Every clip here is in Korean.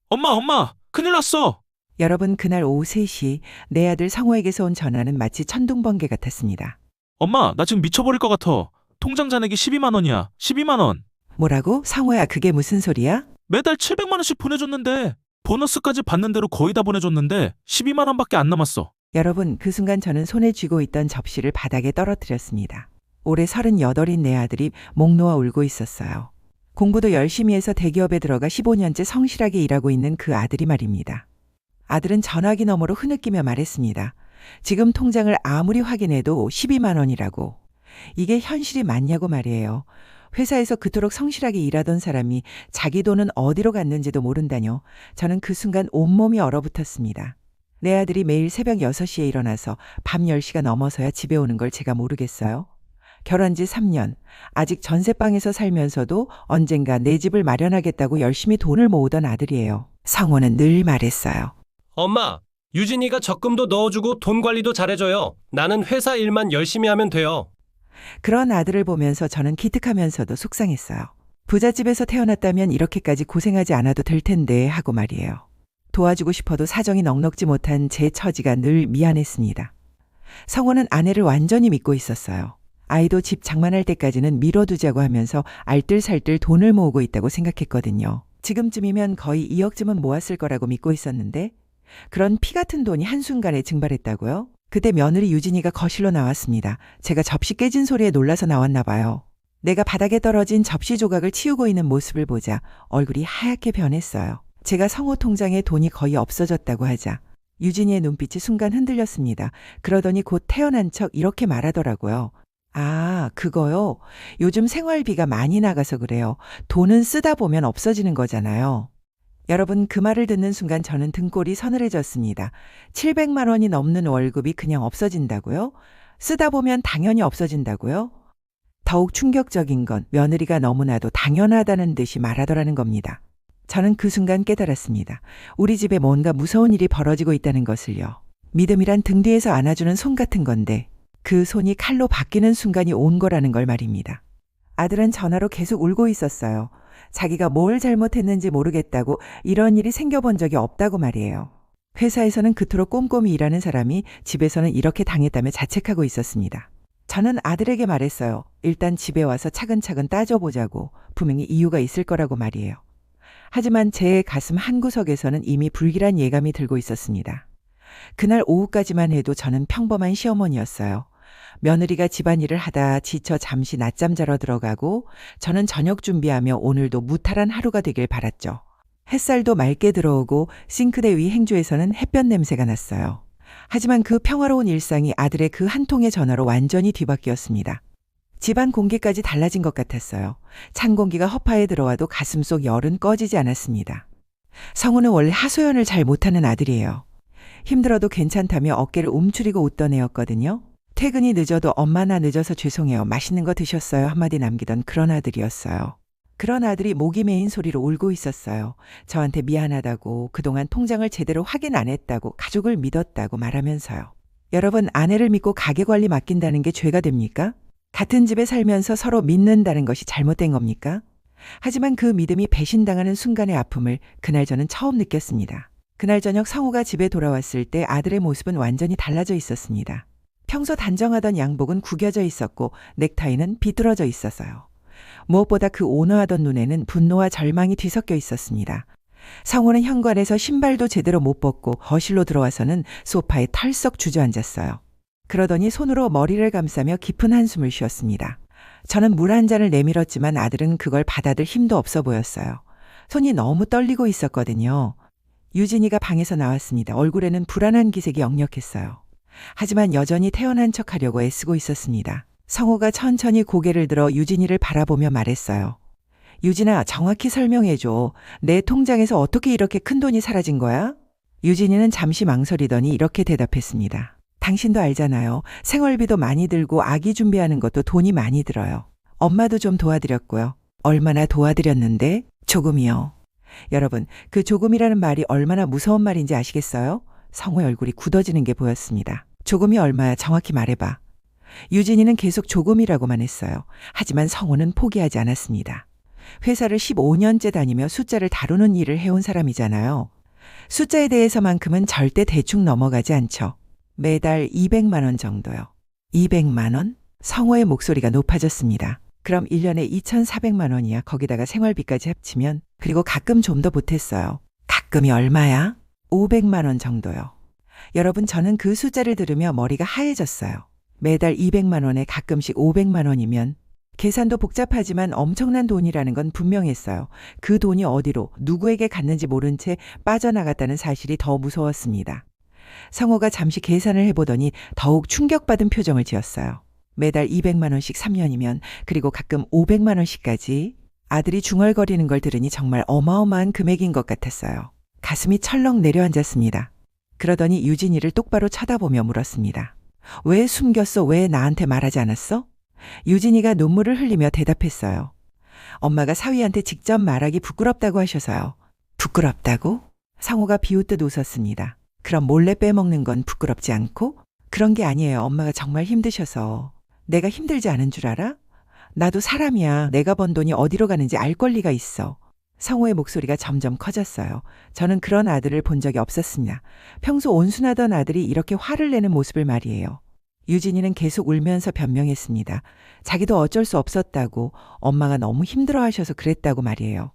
엄마, 큰일 났어. 여러분, 그날 오후 3시 내 아들 성호에게서 온 전화는 마치 천둥번개 같았습니다. 엄마, 나 지금 미쳐버릴 것 같아. 통장 잔액이 12만 원이야. 12만 원. 뭐라고? 성호야, 그게 무슨 소리야? 매달 700만 원씩 보내줬는데 보너스까지 받는 대로 거의 다 보내줬는데 12만 원밖에 안 남았어. 여러분, 그 순간 저는 손에 쥐고 있던 접시를 바닥에 떨어뜨렸습니다. 올해 38인 내 아들이 목 놓아 울고 있었어요. 공부도 열심히 해서 대기업에 들어가 15년째 성실하게 일하고 있는 그 아들이 말입니다. 아들은 전화기 너머로 흐느끼며 말했습니다. 지금 통장을 아무리 확인해도 12만 원이라고. 이게 현실이 맞냐고 말이에요. 회사에서 그토록 성실하게 일하던 사람이 자기 돈은 어디로 갔는지도 모른다뇨. 저는 그 순간 온몸이 얼어붙었습니다. 내 아들이 매일 새벽 6시에 일어나서 밤 10시가 넘어서야 집에 오는 걸 제가 모르겠어요? 결혼 지 3년, 아직 전세방에서 살면서도 언젠가 내 집을 마련하겠다고 열심히 돈을 모으던 아들이에요. 성호는 늘 말했어요. 엄마, 유진이가 적금도 넣어주고 돈 관리도 잘해줘요. 나는 회사 일만 열심히 하면 돼요. 그런 아들을 보면서 저는 기특하면서도 속상했어요. 부잣집에서 태어났다면 이렇게까지 고생하지 않아도 될 텐데 하고 말이에요. 도와주고 싶어도 사정이 넉넉지 못한 제 처지가 늘 미안했습니다. 성호는 아내를 완전히 믿고 있었어요. 아이도 집 장만할 때까지는 미뤄두자고 하면서 알뜰살뜰 돈을 모으고 있다고 생각했거든요. 지금쯤이면 거의 2억쯤은 모았을 거라고 믿고 있었는데 그런 피 같은 돈이 한순간에 증발했다고요? 그때 며느리 유진이가 거실로 나왔습니다. 제가 접시 깨진 소리에 놀라서 나왔나 봐요. 내가 바닥에 떨어진 접시 조각을 치우고 있는 모습을 보자 얼굴이 하얗게 변했어요. 제가 성호 통장에 돈이 거의 없어졌다고 하자 유진이의 눈빛이 순간 흔들렸습니다. 그러더니 곧 태어난 척 이렇게 말하더라고요. 아, 그거요? 요즘 생활비가 많이 나가서 그래요. 돈은 쓰다 보면 없어지는 거잖아요. 여러분, 그 말을 듣는 순간 저는 등골이 서늘해졌습니다. 700만 원이 넘는 월급이 그냥 없어진다고요? 쓰다 보면 당연히 없어진다고요? 더욱 충격적인 건 며느리가 너무나도 당연하다는 듯이 말하더라는 겁니다. 저는 그 순간 깨달았습니다. 우리 집에 뭔가 무서운 일이 벌어지고 있다는 것을요. 믿음이란 등 뒤에서 안아주는 손 같은 건데 그 손이 칼로 바뀌는 순간이 온 거라는 걸 말입니다. 아들은 전화로 계속 울고 있었어요. 자기가 뭘 잘못했는지 모르겠다고 이런 일이 생겨본 적이 없다고 말이에요. 회사에서는 그토록 꼼꼼히 일하는 사람이 집에서는 이렇게 당했다며 자책하고 있었습니다. 저는 아들에게 말했어요. 일단 집에 와서 차근차근 따져보자고. 분명히 이유가 있을 거라고 말이에요. 하지만 제 가슴 한구석에서는 이미 불길한 예감이 들고 있었습니다. 그날 오후까지만 해도 저는 평범한 시어머니였어요. 며느리가 집안일을 하다 지쳐 잠시 낮잠 자러 들어가고 저는 저녁 준비하며 오늘도 무탈한 하루가 되길 바랐죠. 햇살도 맑게 들어오고 싱크대 위 행주에서는 햇볕 냄새가 났어요. 하지만 그 평화로운 일상이 아들의 그 한 통의 전화로 완전히 뒤바뀌었습니다. 집안 공기까지 달라진 것 같았어요. 찬 공기가 허파에 들어와도 가슴속 열은 꺼지지 않았습니다. 성우는 원래 하소연을 잘 못하는 아들이에요. 힘들어도 괜찮다며 어깨를 움츠리고 웃던 애였거든요. 퇴근이 늦어도 엄마 나 늦어서 죄송해요. 맛있는 거 드셨어요? 한마디 남기던 그런 아들이었어요. 그런 아들이 목이 메인 소리로 울고 있었어요. 저한테 미안하다고 그동안 통장을 제대로 확인 안 했다고 가족을 믿었다고 말하면서요. 여러분, 아내를 믿고 가게관리 맡긴다는 게 죄가 됩니까? 같은 집에 살면서 서로 믿는다는 것이 잘못된 겁니까? 하지만 그 믿음이 배신당하는 순간의 아픔을 그날 저는 처음 느꼈습니다. 그날 저녁 성우가 집에 돌아왔을 때 아들의 모습은 완전히 달라져 있었습니다. 평소 단정하던 양복은 구겨져 있었고 넥타이는 비뚤어져 있었어요. 무엇보다 그 온화하던 눈에는 분노와 절망이 뒤섞여 있었습니다. 성우는 현관에서 신발도 제대로 못 벗고 거실로 들어와서는 소파에 털썩 주저앉았어요. 그러더니 손으로 머리를 감싸며 깊은 한숨을 쉬었습니다. 저는 물 한 잔을 내밀었지만 아들은 그걸 받아들 힘도 없어 보였어요. 손이 너무 떨리고 있었거든요. 유진이가 방에서 나왔습니다. 얼굴에는 불안한 기색이 역력했어요. 하지만 여전히 태어난 척하려고 애쓰고 있었습니다. 성호가 천천히 고개를 들어 유진이를 바라보며 말했어요. 유진아, 정확히 설명해줘. 내 통장에서 어떻게 이렇게 큰 돈이 사라진 거야? 유진이는 잠시 망설이더니 이렇게 대답했습니다. 당신도 알잖아요. 생활비도 많이 들고 아기 준비하는 것도 돈이 많이 들어요. 엄마도 좀 도와드렸고요. 얼마나 도와드렸는데? 조금이요. 여러분, 그 조금이라는 말이 얼마나 무서운 말인지 아시겠어요? 성호의 얼굴이 굳어지는 게 보였습니다. 조금이 얼마야? 정확히 말해봐. 유진이는 계속 조금이라고만 했어요. 하지만 성호는 포기하지 않았습니다. 회사를 15년째 다니며 숫자를 다루는 일을 해온 사람이잖아요. 숫자에 대해서만큼은 절대 대충 넘어가지 않죠. 매달 200만 원 정도요. 200만 원? 성호의 목소리가 높아졌습니다. 그럼 1년에 2,400만 원이야. 거기다가 생활비까지 합치면. 그리고 가끔 좀 더 보탰어요. 가끔이 얼마야? 500만 원 정도요. 여러분, 저는 그 숫자를 들으며 머리가 하얘졌어요. 매달 200만 원에 가끔씩 500만 원이면 계산도 복잡하지만 엄청난 돈이라는 건 분명했어요. 그 돈이 어디로 누구에게 갔는지 모른 채 빠져나갔다는 사실이 더 무서웠습니다. 성호가 잠시 계산을 해보더니 더욱 충격받은 표정을 지었어요. 매달 200만 원씩 3년이면, 그리고 가끔 500만 원씩까지. 아들이 중얼거리는 걸 들으니 정말 어마어마한 금액인 것 같았어요. 가슴이 철렁 내려앉았습니다. 그러더니 유진이를 똑바로 쳐다보며 물었습니다. 왜 숨겼어? 왜 나한테 말하지 않았어? 유진이가 눈물을 흘리며 대답했어요. 엄마가 사위한테 직접 말하기 부끄럽다고 하셔서요. 부끄럽다고? 성호가 비웃듯 웃었습니다. 그럼 몰래 빼먹는 건 부끄럽지 않고? 그런 게 아니에요. 엄마가 정말 힘드셔서. 내가 힘들지 않은 줄 알아? 나도 사람이야. 내가 번 돈이 어디로 가는지 알 권리가 있어. 성호의 목소리가 점점 커졌어요. 저는 그런 아들을 본 적이 없었습니다. 평소 온순하던 아들이 이렇게 화를 내는 모습을 말이에요. 유진이는 계속 울면서 변명했습니다. 자기도 어쩔 수 없었다고, 엄마가 너무 힘들어하셔서 그랬다고 말이에요.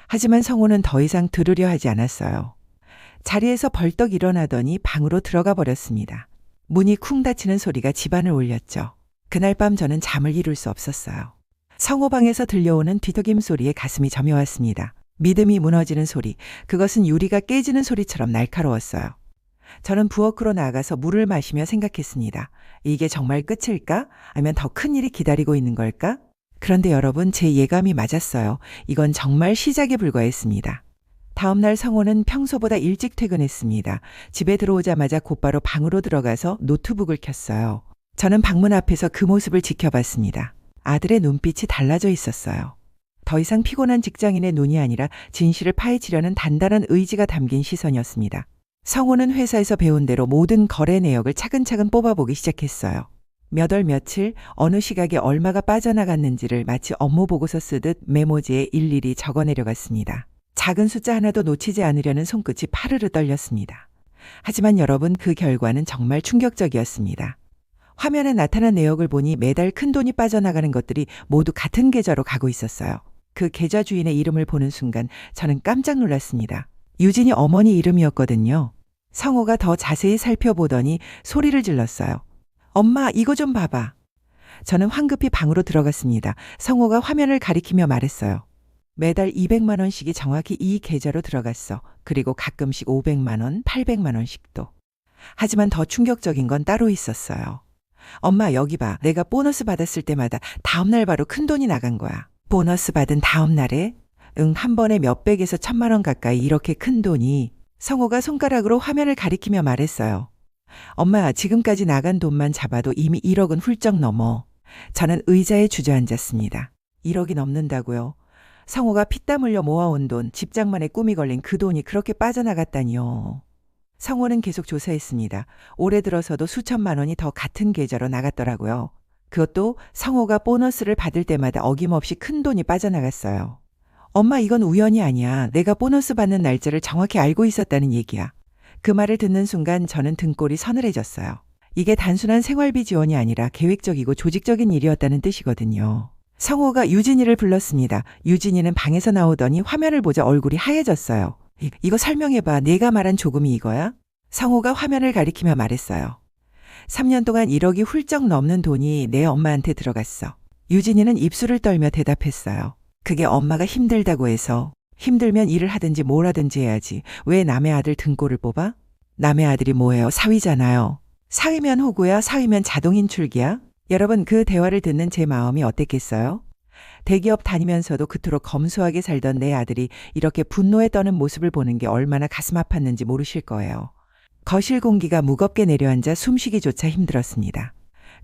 하지만 성호는 더 이상 들으려 하지 않았어요. 자리에서 벌떡 일어나더니 방으로 들어가 버렸습니다. 문이 쿵 닫히는 소리가 집안을 울렸죠. 그날 밤 저는 잠을 이룰 수 없었어요. 성호 방에서 들려오는 뒤척임 소리에 가슴이 저며왔습니다. 믿음이 무너지는 소리, 그것은 유리가 깨지는 소리처럼 날카로웠어요. 저는 부엌으로 나가서 물을 마시며 생각했습니다. 이게 정말 끝일까? 아니면 더 큰 일이 기다리고 있는 걸까? 그런데 여러분, 제 예감이 맞았어요. 이건 정말 시작에 불과했습니다. 다음 날 성호는 평소보다 일찍 퇴근했습니다. 집에 들어오자마자 곧바로 방으로 들어가서 노트북을 켰어요. 저는 방문 앞에서 그 모습을 지켜봤습니다. 아들의 눈빛이 달라져 있었어요. 더 이상 피곤한 직장인의 눈이 아니라 진실을 파헤치려는 단단한 의지가 담긴 시선이었습니다. 성호는 회사에서 배운 대로 모든 거래 내역을 차근차근 뽑아보기 시작했어요. 몇 월 며칠 어느 시각에 얼마가 빠져나갔는지를 마치 업무 보고서 쓰듯 메모지에 일일이 적어내려갔습니다. 작은 숫자 하나도 놓치지 않으려는 손끝이 파르르 떨렸습니다. 하지만 여러분, 그 결과는 정말 충격적이었습니다. 화면에 나타난 내역을 보니 매달 큰 돈이 빠져나가는 것들이 모두 같은 계좌로 가고 있었어요. 그 계좌 주인의 이름을 보는 순간 저는 깜짝 놀랐습니다. 유진이 어머니 이름이었거든요. 성호가 더 자세히 살펴보더니 소리를 질렀어요. 엄마, 이거 좀 봐봐. 저는 황급히 방으로 들어갔습니다. 성호가 화면을 가리키며 말했어요. 매달 200만 원씩이 정확히 이 계좌로 들어갔어. 그리고 가끔씩 500만 원, 800만 원씩도. 하지만 더 충격적인 건 따로 있었어요. 엄마, 여기 봐. 내가 보너스 받았을 때마다 다음날 바로 큰 돈이 나간 거야. 보너스 받은 다음날에? 한 번에 몇백에서 1,000만 원 가까이 이렇게 큰 돈이. 성호가 손가락으로 화면을 가리키며 말했어요. 엄마, 지금까지 나간 돈만 잡아도 이미 1억은 훌쩍 넘어. 저는 의자에 주저앉았습니다. 1억이 넘는다고요? 성호가 피땀 흘려 모아온 돈, 집장만의 꿈이 걸린 그 돈이 그렇게 빠져나갔다니요. 성호는 계속 조사했습니다. 올해 들어서도 수천만 원이 더 같은 계좌로 나갔더라고요. 그것도 성호가 보너스를 받을 때마다 어김없이 큰 돈이 빠져나갔어요. 엄마, 이건 우연이 아니야. 내가 보너스 받는 날짜를 정확히 알고 있었다는 얘기야. 그 말을 듣는 순간 저는 등골이 서늘해졌어요. 이게 단순한 생활비 지원이 아니라 계획적이고 조직적인 일이었다는 뜻이거든요. 성호가 유진이를 불렀습니다. 유진이는 방에서 나오더니 화면을 보자 얼굴이 하얘졌어요. 이거 설명해봐. 내가 말한 조금이 이거야? 성호가 화면을 가리키며 말했어요. 3년 동안 1억이 훌쩍 넘는 돈이 내 엄마한테 들어갔어. 유진이는 입술을 떨며 대답했어요. 그게 엄마가 힘들다고 해서. 힘들면 일을 하든지 뭘 하든지 해야지. 왜 남의 아들 등골을 뽑아? 남의 아들이 뭐예요? 사위잖아요. 사위면 호구야? 사위면 자동인출기야? 여러분, 그 대화를 듣는 제 마음이 어땠겠어요? 대기업 다니면서도 그토록 검소하게 살던 내 아들이 이렇게 분노에 떠는 모습을 보는 게 얼마나 가슴 아팠는지 모르실 거예요. 거실 공기가 무겁게 내려앉아 숨쉬기조차 힘들었습니다.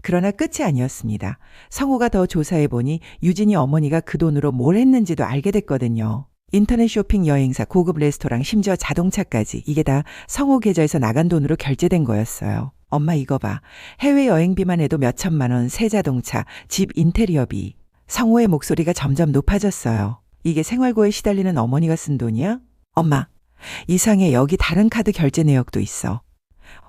그러나 끝이 아니었습니다. 성호가 더 조사해보니 유진이 어머니가 그 돈으로 뭘 했는지도 알게 됐거든요. 인터넷 쇼핑, 여행사, 고급 레스토랑, 심지어 자동차까지 이게 다 성호 계좌에서 나간 돈으로 결제된 거였어요. 엄마, 이거 봐. 해외여행비만 해도 몇 천만 원, 새 자동차, 집 인테리어비. 성호의 목소리가 점점 높아졌어요. 이게 생활고에 시달리는 어머니가 쓴 돈이야? 엄마, 이상해. 여기 다른 카드 결제 내역도 있어.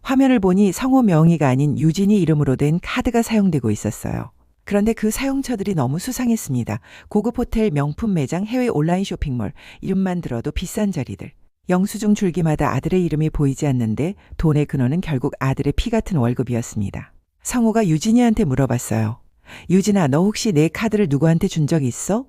화면을 보니 성호 명의가 아닌 유진이 이름으로 된 카드가 사용되고 있었어요. 그런데 그 사용처들이 너무 수상했습니다. 고급 호텔, 명품 매장, 해외 온라인 쇼핑몰, 이름만 들어도 비싼 자리들. 영수증 줄기마다 아들의 이름이 보이지 않는데 돈의 근원은 결국 아들의 피 같은 월급이었습니다. 성호가 유진이한테 물어봤어요. 유진아, 너 혹시 내 카드를 누구한테 준 적 있어?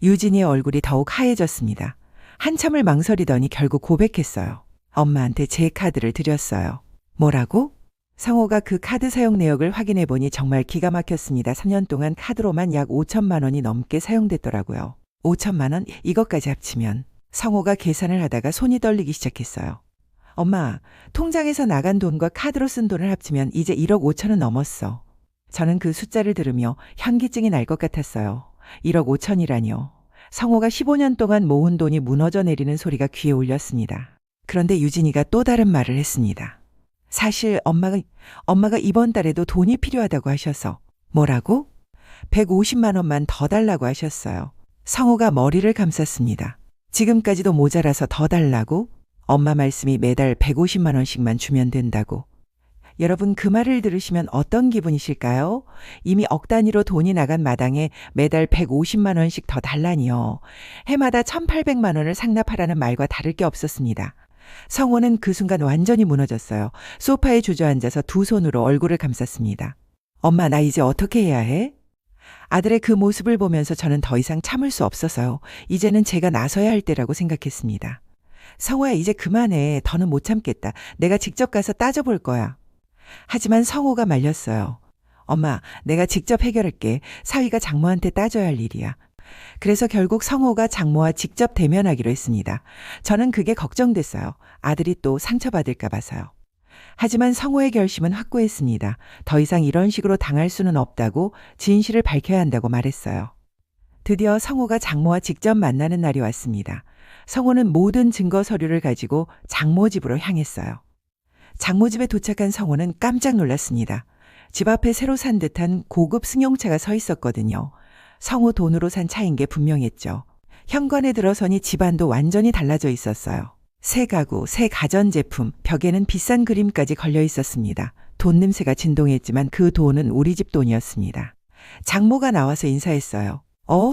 유진이의 얼굴이 더욱 하얘졌습니다. 한참을 망설이더니 결국 고백했어요. 엄마한테 제 카드를 드렸어요. 뭐라고? 성호가 그 카드 사용 내역을 확인해 보니 정말 기가 막혔습니다. 3년 동안 카드로만 약 5천만 원이 넘게 사용됐더라고요. 5천만 원? 이것까지 합치면. 성호가 계산을 하다가 손이 떨리기 시작했어요. 엄마, 통장에서 나간 돈과 카드로 쓴 돈을 합치면 이제 1억 5천은 넘었어. 저는 그 숫자를 들으며 현기증이 날 것 같았어요. 1억 5천이라니요. 성호가 15년 동안 모은 돈이 무너져 내리는 소리가 귀에 울렸습니다. 그런데 유진이가 또 다른 말을 했습니다. 사실 엄마가 이번 달에도 돈이 필요하다고 하셔서. 뭐라고? 150만 원만 더 달라고 하셨어요. 성호가 머리를 감쌌습니다. 지금까지도 모자라서 더 달라고? 엄마 말씀이 매달 150만 원씩만 주면 된다고. 여러분, 그 말을 들으시면 어떤 기분이실까요? 이미 억 단위로 돈이 나간 마당에 매달 150만 원씩 더 달라니요. 해마다 1,800만 원을 상납하라는 말과 다를 게 없었습니다. 성호는 그 순간 완전히 무너졌어요. 소파에 주저앉아서 두 손으로 얼굴을 감쌌습니다. 엄마, 나 이제 어떻게 해야 해? 아들의 그 모습을 보면서 저는 더 이상 참을 수 없어서요. 이제는 제가 나서야 할 때라고 생각했습니다. 성호야, 이제 그만해. 더는 못 참겠다. 내가 직접 가서 따져볼 거야. 하지만 성호가 말렸어요. 엄마, 내가 직접 해결할게. 사위가 장모한테 따져야 할 일이야. 그래서 결국 성호가 장모와 직접 대면하기로 했습니다. 저는 그게 걱정됐어요. 아들이 또 상처받을까 봐서요. 하지만 성호의 결심은 확고했습니다. 더 이상 이런 식으로 당할 수는 없다고 진실을 밝혀야 한다고 말했어요. 드디어 성호가 장모와 직접 만나는 날이 왔습니다. 성호는 모든 증거 서류를 가지고 장모 집으로 향했어요. 장모 집에 도착한 성호는 깜짝 놀랐습니다. 집 앞에 새로 산 듯한 고급 승용차가 서 있었거든요. 성호 돈으로 산 차인 게 분명했죠. 현관에 들어서니 집안도 완전히 달라져 있었어요. 새 가구, 새 가전제품, 벽에는 비싼 그림까지 걸려 있었습니다. 돈 냄새가 진동했지만 그 돈은 우리 집 돈이었습니다. 장모가 나와서 인사했어요.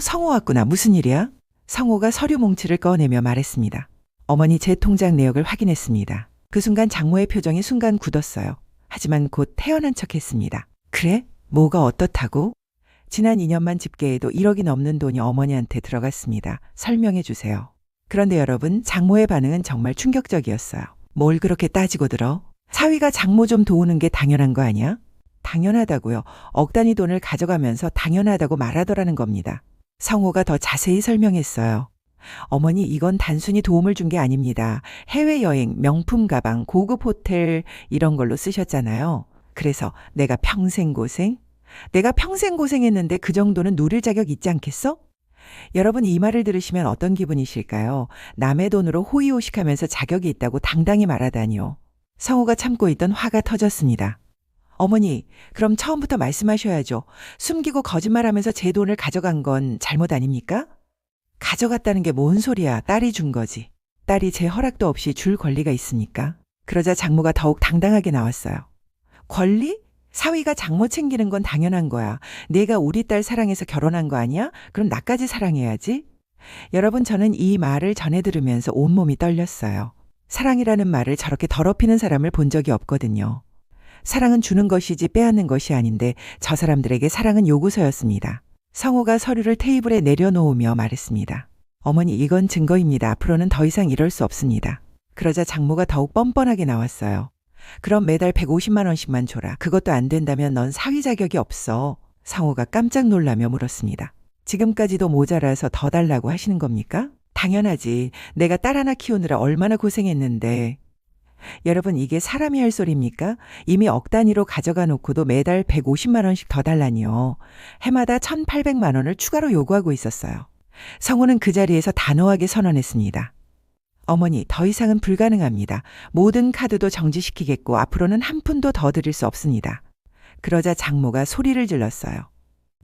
성호 왔구나. 무슨 일이야? 성호가 서류 뭉치를 꺼내며 말했습니다. 어머니, 제 통장 내역을 확인했습니다. 그 순간 장모의 표정이 순간 굳었어요. 하지만 곧 태연한 척했습니다. 그래? 뭐가 어떻다고? 지난 2년만 집계해도 1억이 넘는 돈이 어머니한테 들어갔습니다. 설명해 주세요. 그런데 여러분, 장모의 반응은 정말 충격적이었어요. 뭘 그렇게 따지고 들어? 사위가 장모 좀 도우는 게 당연한 거 아니야? 당연하다고요. 억 단위 돈을 가져가면서 당연하다고 말하더라는 겁니다. 성호가 더 자세히 설명했어요. 어머니, 이건 단순히 도움을 준 게 아닙니다. 해외여행, 명품 가방, 고급 호텔 이런 걸로 쓰셨잖아요. 그래서 내가 평생 고생했는데 그 정도는 누릴 자격 있지 않겠어? 여러분, 이 말을 들으시면 어떤 기분이실까요? 남의 돈으로 호의호식하면서 자격이 있다고 당당히 말하다니요. 성호가 참고 있던 화가 터졌습니다. 어머니, 그럼 처음부터 말씀하셔야죠. 숨기고 거짓말하면서 제 돈을 가져간 건 잘못 아닙니까? 가져갔다는 게 뭔 소리야. 딸이 준 거지. 딸이 제 허락도 없이 줄 권리가 있습니까? 그러자 장모가 더욱 당당하게 나왔어요. 권리? 사위가 장모 챙기는 건 당연한 거야. 내가 우리 딸 사랑해서 결혼한 거 아니야? 그럼 나까지 사랑해야지. 여러분, 저는 이 말을 전해 들으면서 온몸이 떨렸어요. 사랑이라는 말을 저렇게 더럽히는 사람을 본 적이 없거든요. 사랑은 주는 것이지 빼앗는 것이 아닌데 저 사람들에게 사랑은 요구서였습니다. 성호가 서류를 테이블에 내려놓으며 말했습니다. 어머니, 이건 증거입니다. 앞으로는 더 이상 이럴 수 없습니다. 그러자 장모가 더욱 뻔뻔하게 나왔어요. 그럼 매달 150만 원씩만 줘라. 그것도 안 된다면 넌 사위 자격이 없어. 성호가 깜짝 놀라며 물었습니다. 지금까지도 모자라서 더 달라고 하시는 겁니까? 당연하지. 내가 딸 하나 키우느라 얼마나 고생했는데. 여러분, 이게 사람이 할 소리입니까? 이미 억 단위로 가져가 놓고도 매달 150만 원씩 더 달라니요. 해마다 1,800만 원을 추가로 요구하고 있었어요. 성호는 그 자리에서 단호하게 선언했습니다. 어머니, 더 이상은 불가능합니다. 모든 카드도 정지시키겠고 앞으로는 한 푼도 더 드릴 수 없습니다. 그러자 장모가 소리를 질렀어요.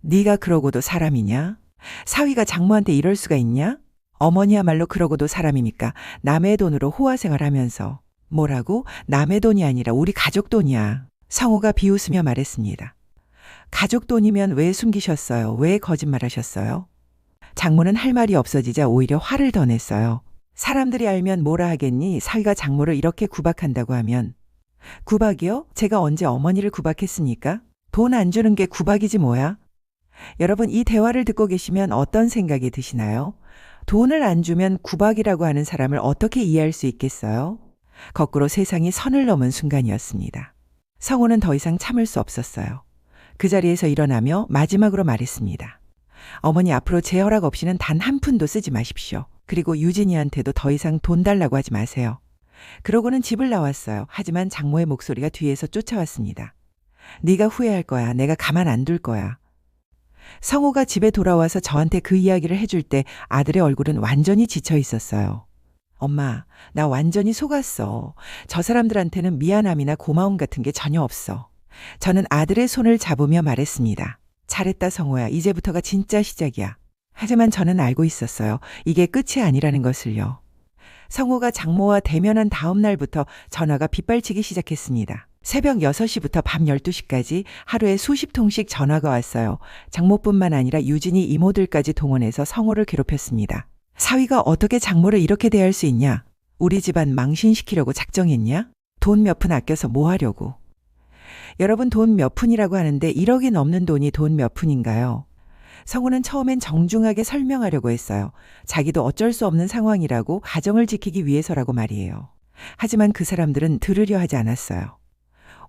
네가 그러고도 사람이냐? 사위가 장모한테 이럴 수가 있냐? 어머니야말로 그러고도 사람입니까? 남의 돈으로 호화생활하면서. 뭐라고? 남의 돈이 아니라 우리 가족 돈이야. 성호가 비웃으며 말했습니다. 가족 돈이면 왜 숨기셨어요? 왜 거짓말하셨어요? 장모는 할 말이 없어지자 오히려 화를 더 냈어요. 사람들이 알면 뭐라 하겠니? 사위가 장모를 이렇게 구박한다고 하면. 구박이요? 제가 언제 어머니를 구박했습니까? 돈 안 주는 게 구박이지 뭐야? 여러분, 이 대화를 듣고 계시면 어떤 생각이 드시나요? 돈을 안 주면 구박이라고 하는 사람을 어떻게 이해할 수 있겠어요? 거꾸로 세상이 선을 넘은 순간이었습니다. 성호는 더 이상 참을 수 없었어요. 그 자리에서 일어나며 마지막으로 말했습니다. 어머니, 앞으로 제 허락 없이는 단 한 푼도 쓰지 마십시오. 그리고 유진이한테도 더 이상 돈 달라고 하지 마세요. 그러고는 집을 나왔어요. 하지만 장모의 목소리가 뒤에서 쫓아왔습니다. 네가 후회할 거야. 내가 가만 안 둘 거야. 성호가 집에 돌아와서 저한테 그 이야기를 해줄 때 아들의 얼굴은 완전히 지쳐 있었어요. 엄마, 나 완전히 속았어. 저 사람들한테는 미안함이나 고마움 같은 게 전혀 없어. 저는 아들의 손을 잡으며 말했습니다. 잘했다, 성호야. 이제부터가 진짜 시작이야. 하지만 저는 알고 있었어요. 이게 끝이 아니라는 것을요. 성호가 장모와 대면한 다음 날부터 전화가 빗발치기 시작했습니다. 새벽 6시부터 밤 12시까지 하루에 수십 통씩 전화가 왔어요. 장모뿐만 아니라 유진이 이모들까지 동원해서 성호를 괴롭혔습니다. 사위가 어떻게 장모를 이렇게 대할 수 있냐? 우리 집안 망신시키려고 작정했냐? 돈 몇 푼 아껴서 뭐 하려고? 여러분, 돈 몇 푼이라고 하는데 1억이 넘는 돈이 돈 몇 푼인가요? 성우는 처음엔 정중하게 설명하려고 했어요. 자기도 어쩔 수 없는 상황이라고, 가정을 지키기 위해서라고 말이에요. 하지만 그 사람들은 들으려 하지 않았어요.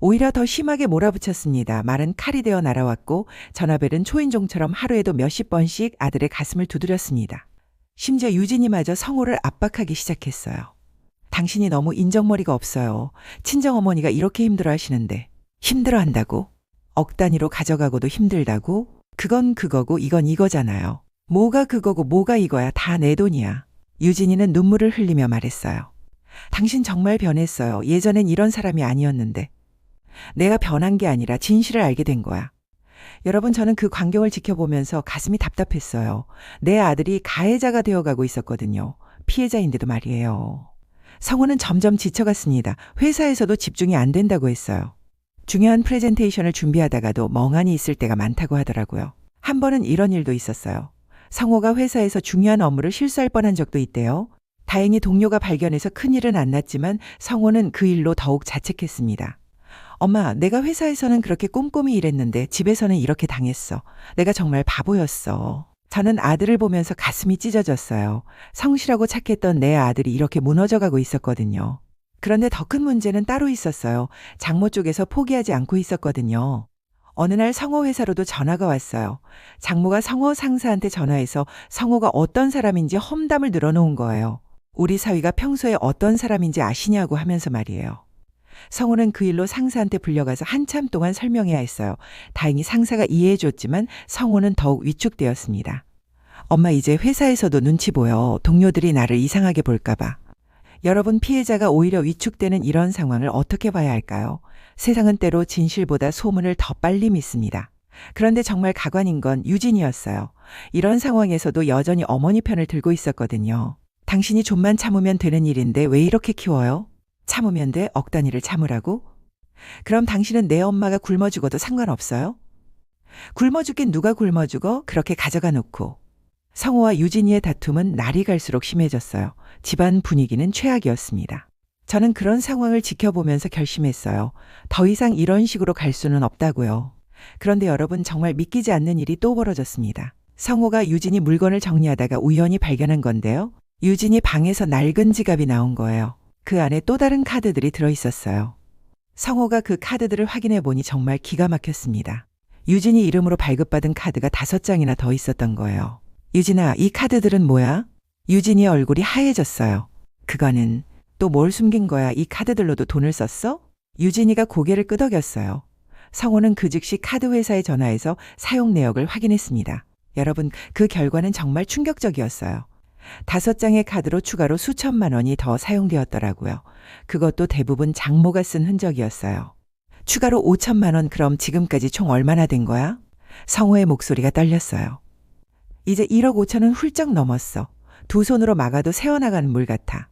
오히려 더 심하게 몰아붙였습니다. 말은 칼이 되어 날아왔고 전화벨은 초인종처럼 하루에도 몇십 번씩 아들의 가슴을 두드렸습니다. 심지어 유진이마저 성호를 압박하기 시작했어요. 당신이 너무 인정머리가 없어요. 친정어머니가 이렇게 힘들어하시는데. 힘들어한다고? 억 단위로 가져가고도 힘들다고? 그건 그거고 이건 이거잖아요. 뭐가 그거고 뭐가 이거야. 다 내 돈이야. 유진이는 눈물을 흘리며 말했어요. 당신 정말 변했어요. 예전엔 이런 사람이 아니었는데. 내가 변한 게 아니라 진실을 알게 된 거야. 여러분, 저는 그 광경을 지켜보면서 가슴이 답답했어요. 내 아들이 가해자가 되어가고 있었거든요. 피해자인데도 말이에요. 성우는 점점 지쳐갔습니다. 회사에서도 집중이 안 된다고 했어요. 중요한 프레젠테이션을 준비하다가도 멍하니 있을 때가 많다고 하더라고요. 한 번은 이런 일도 있었어요. 성호가 회사에서 중요한 업무를 실수할 뻔한 적도 있대요. 다행히 동료가 발견해서 큰일은 안 났지만 성호는 그 일로 더욱 자책했습니다. 엄마, 내가 회사에서는 그렇게 꼼꼼히 일했는데 집에서는 이렇게 당했어. 내가 정말 바보였어. 저는 아들을 보면서 가슴이 찢어졌어요. 성실하고 착했던 내 아들이 이렇게 무너져가고 있었거든요. 그런데 더 큰 문제는 따로 있었어요. 장모 쪽에서 포기하지 않고 있었거든요. 어느 날 성호 회사로도 전화가 왔어요. 장모가 성호 상사한테 전화해서 성호가 어떤 사람인지 험담을 늘어놓은 거예요. 우리 사위가 평소에 어떤 사람인지 아시냐고 하면서 말이에요. 성호는 그 일로 상사한테 불려가서 한참 동안 설명해야 했어요. 다행히 상사가 이해해줬지만 성호는 더욱 위축되었습니다. 엄마, 이제 회사에서도 눈치 보여. 동료들이 나를 이상하게 볼까봐. 여러분, 피해자가 오히려 위축되는 이런 상황을 어떻게 봐야 할까요? 세상은 때로 진실보다 소문을 더 빨리 믿습니다. 그런데 정말 가관인 건 유진이었어요. 이런 상황에서도 여전히 어머니 편을 들고 있었거든요. 당신이 좀만 참으면 되는 일인데 왜 이렇게 키워요? 참으면 돼? 억 단위를 참으라고? 그럼 당신은 내 엄마가 굶어 죽어도 상관없어요? 굶어 죽긴 누가 굶어 죽어? 그렇게 가져가 놓고. 성호와 유진이의 다툼은 날이 갈수록 심해졌어요. 집안 분위기는 최악이었습니다. 저는 그런 상황을 지켜보면서 결심했어요. 더 이상 이런 식으로 갈 수는 없다고요. 그런데 여러분, 정말 믿기지 않는 일이 또 벌어졌습니다. 성호가 유진이 물건을 정리하다가 우연히 발견한 건데요. 유진이 방에서 낡은 지갑이 나온 거예요. 그 안에 또 다른 카드들이 들어있었어요. 성호가 그 카드들을 확인해 보니 정말 기가 막혔습니다. 유진이 이름으로 발급받은 카드가 5장이나 더 있었던 거예요. 유진아, 이 카드들은 뭐야? 유진이의 얼굴이 하얘졌어요. 그거는 또 뭘 숨긴 거야? 이 카드들로도 돈을 썼어? 유진이가 고개를 끄덕였어요. 성호는 그 즉시 카드 회사에 전화해서 사용 내역을 확인했습니다. 여러분, 그 결과는 정말 충격적이었어요. 5장의 카드로 추가로 수천만 원이 더 사용되었더라고요. 그것도 대부분 장모가 쓴 흔적이었어요. 추가로 5천만 원, 그럼 지금까지 총 얼마나 된 거야? 성호의 목소리가 떨렸어요. 이제 1억 5천은 훌쩍 넘었어. 두 손으로 막아도 새어나가는 물 같아.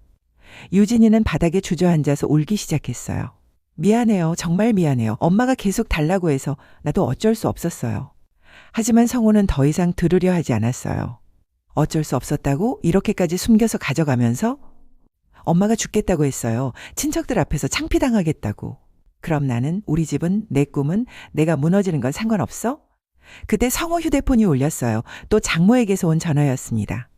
유진이는 바닥에 주저앉아서 울기 시작했어요. 미안해요. 정말 미안해요. 엄마가 계속 달라고 해서 나도 어쩔 수 없었어요. 하지만 성호는 더 이상 들으려 하지 않았어요. 어쩔 수 없었다고? 이렇게까지 숨겨서 가져가면서? 엄마가 죽겠다고 했어요. 친척들 앞에서 창피당하겠다고. 그럼 나는, 우리 집은, 내 꿈은, 내가 무너지는 건 상관없어? 그때 성호 휴대폰이 울렸어요. 또 장모에게서 온 전화였습니다.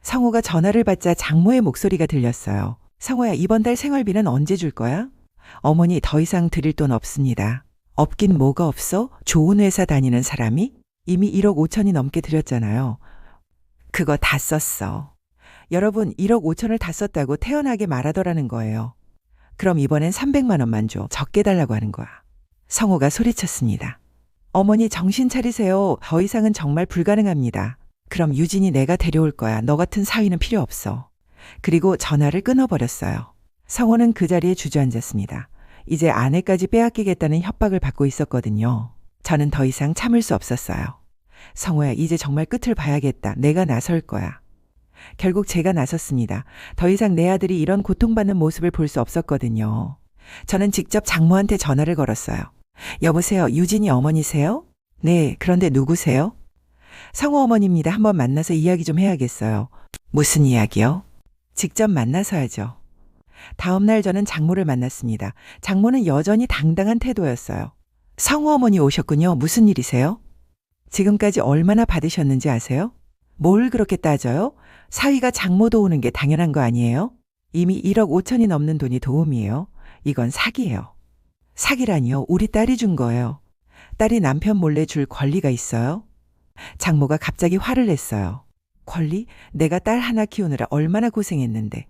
성호가 전화를 받자 장모의 목소리가 들렸어요. 성호야, 이번 달 생활비는 언제 줄 거야? 어머니, 더 이상 드릴 돈 없습니다. 없긴 뭐가 없어? 좋은 회사 다니는 사람이? 이미 1억 5천이 넘게 드렸잖아요. 그거 다 썼어. 여러분, 1억 5천을 다 썼다고 태연하게 말하더라는 거예요. 그럼 이번엔 300만 원만 줘. 적게 달라고 하는 거야. 성호가 소리쳤습니다. 어머니, 정신 차리세요. 더 이상은 정말 불가능합니다. 그럼 유진이 내가 데려올 거야. 너 같은 사위는 필요 없어. 그리고 전화를 끊어버렸어요. 성호는 그 자리에 주저앉았습니다. 이제 아내까지 빼앗기겠다는 협박을 받고 있었거든요. 저는 더 이상 참을 수 없었어요. 성호야, 이제 정말 끝을 봐야겠다. 내가 나설 거야. 결국 제가 나섰습니다. 더 이상 내 아들이 이런 고통받는 모습을 볼 수 없었거든요. 저는 직접 장모한테 전화를 걸었어요. 여보세요, 유진이 어머니세요? 네, 그런데 누구세요? 성호 어머니입니다. 한번 만나서 이야기 좀 해야겠어요. 무슨 이야기요? 직접 만나서 하죠. 다음 날 저는 장모를 만났습니다. 장모는 여전히 당당한 태도였어요. 성호 어머니 오셨군요. 무슨 일이세요? 지금까지 얼마나 받으셨는지 아세요? 뭘 그렇게 따져요? 사위가 장모 도우는 게 당연한 거 아니에요? 이미 1억 5천이 넘는 돈이 도움이에요. 이건 사기예요. 사기라니요? 우리 딸이 준 거예요. 딸이 남편 몰래 줄 권리가 있어요? 장모가 갑자기 화를 냈어요. 권리? 내가 딸 하나 키우느라 얼마나 고생했는데.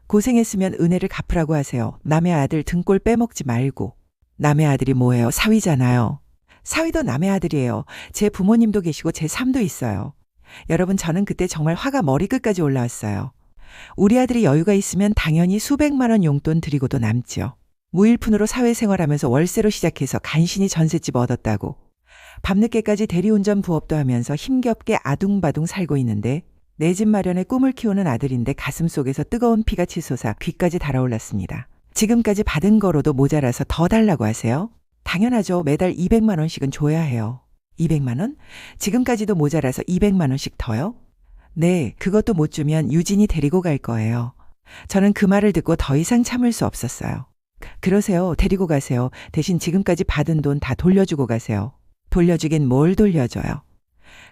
고생했으면 은혜를 갚으라고 하세요. 남의 아들 등골 빼먹지 말고. 남의 아들이 뭐예요? 사위잖아요. 사위도 남의 아들이에요. 제 부모님도 계시고 제 삶도 있어요. 여러분, 저는 그때 정말 화가 머리끝까지 올라왔어요. 우리 아들이 여유가 있으면 당연히 수백만 원 용돈 드리고도 남지요. 무일푼으로 사회생활하면서 월세로 시작해서 간신히 전셋집 얻었다고. 밤늦게까지 대리운전 부업도 하면서 힘겹게 아둥바둥 살고 있는데 내 집 마련에 꿈을 키우는 아들인데 가슴속에서 뜨거운 피가 치솟아 귀까지 달아올랐습니다. 지금까지 받은 거로도 모자라서 더 달라고 하세요? 당연하죠. 매달 200만 원씩은 줘야 해요. 200만 원? 지금까지도 모자라서 200만 원씩 더요? 네, 그것도 못 주면 유진이 데리고 갈 거예요. 저는 그 말을 듣고 더 이상 참을 수 없었어요. 그러세요. 데리고 가세요. 대신 지금까지 받은 돈 다 돌려주고 가세요. 돌려주긴 뭘 돌려줘요.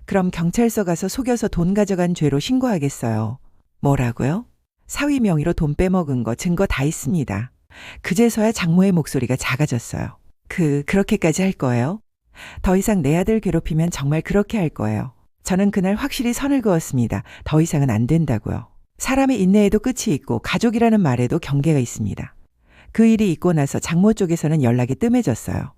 그럼 경찰서 가서 속여서 돈 가져간 죄로 신고하겠어요. 뭐라고요? 사위 명의로 돈 빼먹은 거 증거 다 있습니다. 그제서야 장모의 목소리가 작아졌어요. 그렇게까지 할 거예요? 더 이상 내 아들 괴롭히면 정말 그렇게 할 거예요. 저는 그날 확실히 선을 그었습니다. 더 이상은 안 된다고요. 사람의 인내에도 끝이 있고 가족이라는 말에도 경계가 있습니다. 그 일이 있고 나서 장모 쪽에서는 연락이 뜸해졌어요.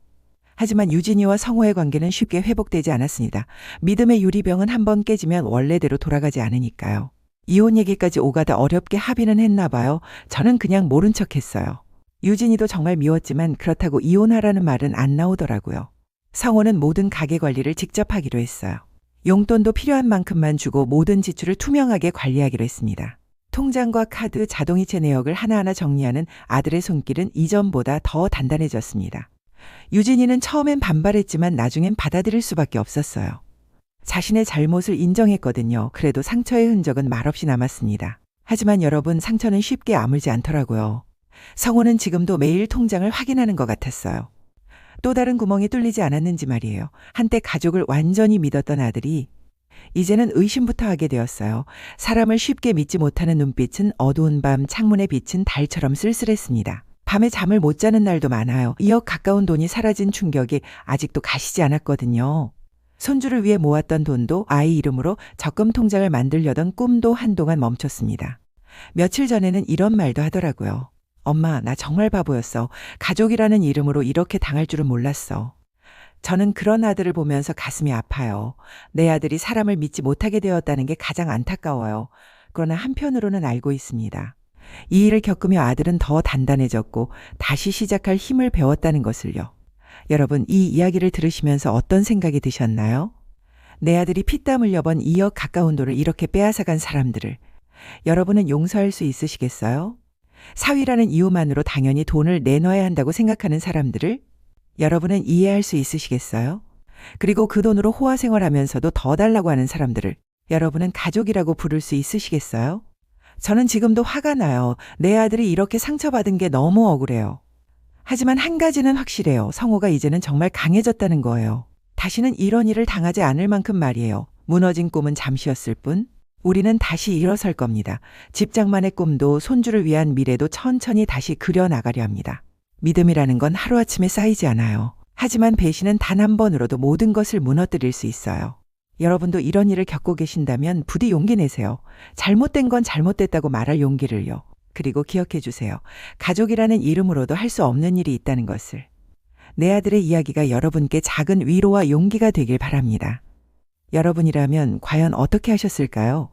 하지만 유진이와 성호의 관계는 쉽게 회복되지 않았습니다. 믿음의 유리병은 한번 깨지면 원래대로 돌아가지 않으니까요. 이혼 얘기까지 오가다 어렵게 합의는 했나 봐요. 저는 그냥 모른 척했어요. 유진이도 정말 미웠지만 그렇다고 이혼하라는 말은 안 나오더라고요. 성호는 모든 가게 관리를 직접 하기로 했어요. 용돈도 필요한 만큼만 주고 모든 지출을 투명하게 관리하기로 했습니다. 통장과 카드, 자동이체 내역을 하나하나 정리하는 아들의 손길은 이전보다 더 단단해졌습니다. 유진이는 처음엔 반발했지만 나중엔 받아들일 수밖에 없었어요. 자신의 잘못을 인정했거든요. 그래도 상처의 흔적은 말없이 남았습니다. 하지만 여러분, 상처는 쉽게 아물지 않더라고요. 성호는 지금도 매일 통장을 확인하는 것 같았어요. 또 다른 구멍이 뚫리지 않았는지 말이에요. 한때 가족을 완전히 믿었던 아들이 이제는 의심부터 하게 되었어요. 사람을 쉽게 믿지 못하는 눈빛은 어두운 밤 창문에 비친 달처럼 쓸쓸했습니다. 밤에 잠을 못 자는 날도 많아요. 2억 가까운 돈이 사라진 충격이 아직도 가시지 않았거든요. 손주를 위해 모았던 돈도 아이 이름으로 적금 통장을 만들려던 꿈도 한동안 멈췄습니다. 며칠 전에는 이런 말도 하더라고요. 엄마, 나 정말 바보였어. 가족이라는 이름으로 이렇게 당할 줄은 몰랐어. 저는 그런 아들을 보면서 가슴이 아파요. 내 아들이 사람을 믿지 못하게 되었다는 게 가장 안타까워요. 그러나 한편으로는 알고 있습니다. 이 일을 겪으며 아들은 더 단단해졌고 다시 시작할 힘을 배웠다는 것을요. 여러분, 이 이야기를 들으시면서 어떤 생각이 드셨나요? 내 아들이 피땀 흘려 번 2억 가까운 돈을 이렇게 빼앗아간 사람들을, 여러분은 용서할 수 있으시겠어요? 사위라는 이유만으로 당연히 돈을 내놔야 한다고 생각하는 사람들을 여러분은 이해할 수 있으시겠어요? 그리고 그 돈으로 호화 생활하면서도 더 달라고 하는 사람들을 여러분은 가족이라고 부를 수 있으시겠어요? 저는 지금도 화가 나요. 내 아들이 이렇게 상처받은 게 너무 억울해요. 하지만 한 가지는 확실해요. 성호가 이제는 정말 강해졌다는 거예요. 다시는 이런 일을 당하지 않을 만큼 말이에요. 무너진 꿈은 잠시였을 뿐 우리는 다시 일어설 겁니다. 집장만의 꿈도 손주를 위한 미래도 천천히 다시 그려나가려 합니다. 믿음이라는 건 하루아침에 쌓이지 않아요. 하지만 배신은 단 한 번으로도 모든 것을 무너뜨릴 수 있어요. 여러분도 이런 일을 겪고 계신다면 부디 용기 내세요. 잘못된 건 잘못됐다고 말할 용기를요. 그리고 기억해 주세요. 가족이라는 이름으로도 할 수 없는 일이 있다는 것을. 내 아들의 이야기가 여러분께 작은 위로와 용기가 되길 바랍니다. 여러분이라면 과연 어떻게 하셨을까요?